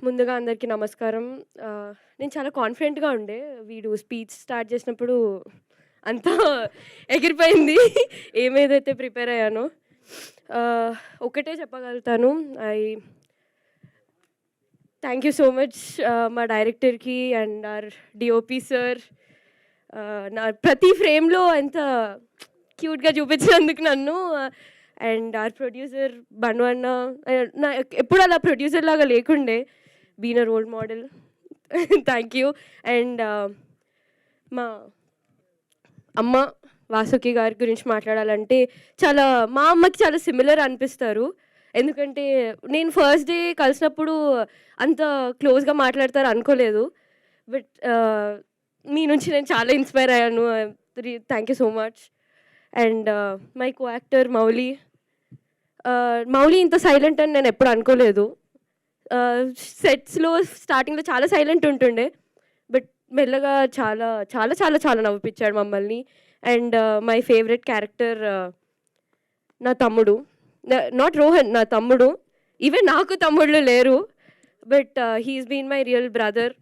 ముందుగా అందరికీ నమస్కారం. నేను చాలా కాన్ఫిడెంట్‌గా ఉండే. వీడు స్పీచ్ స్టార్ట్ చేసినప్పుడు అంతా ఎగిరిపోయింది. ఏమేదైతే ప్రిపేర్ అయ్యానో. ఒకటే చెప్పగలుగుతాను. I thank you so much మా డైరెక్టర్‌కి అండ్ ఆర్ డీఓపీ సార్. నా ప్రతి ఫ్రేమ్‌లో ఎంత క్యూట్‌గా చూపించినందుకు నన్ను అండ్ ఆర్ ప్రొడ్యూసర్ బను అన్న. నా ఎప్పుడు అలా ప్రొడ్యూసర్ లాగా లేకుండే. Been a role model. Thank you. And మా అమ్మ వాసుకి గారి గురించి మాట్లాడాలంటే చాలా మా అమ్మకి చాలా సిమిలర్ అనిపిస్తారు. ఎందుకంటే నేను ఫస్ట్ డే కలిసినప్పుడు అంత క్లోజ్‌గా మాట్లాడతారు అనుకోలేదు. బట్ మీ నుంచి నేను చాలా ఇన్‌స్పైర్ అయ్యాను. Thank you so much. And my co actor Mouli. Mouli ఇంత సైలెంట్ అని నేను ఎప్పుడు అనుకోలేదు. సెట్స్‌లో స్టార్టింగ్‌లో చాలా సైలెంట్ ఉంటుండే. బట్ మెల్లగా చాలా చాలా చాలా చాలా నవ్విపిచ్చాడు మమ్మల్ని. అండ్ మై ఫేవరెట్ క్యారెక్టర్ నా తమ్ముడు. నాట్ రోహన్, నా తమ్ముడు. ఈవెన్ నాకు తమ్ముళ్ళు లేరు. But he is been my real brother.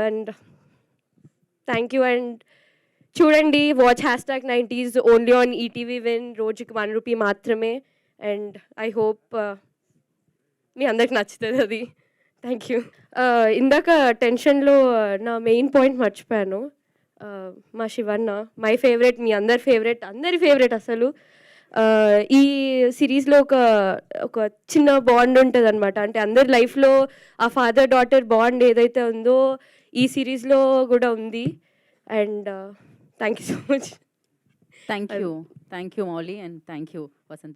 And thank you. And చూడండి, watch #90s only on ETV Win. రోజుకి ₹1 మాత్రమే. అండ్ ఐ హోప్ మీ అందరికి నచ్చుతుంది అది. Thank you. ఇందాక టెన్షన్‌లో నా మెయిన్ పాయింట్ మర్చిపోయాను. మా శివన్న మై ఫేవరెట్, మీ అందరి ఫేవరెట్, అందరి ఫేవరెట్ అసలు. ఈ సిరీస్‌లో ఒక చిన్న బాండ్ ఉంటదనమాట. అంటే అందరి లైఫ్‌లో ఆ ఫాదర్ డాటర్ బాండ్ ఏదైతే ఉందో ఈ సిరీస్‌లో కూడా ఉంది. And thank you so much. Thank you, Molly, and thank you.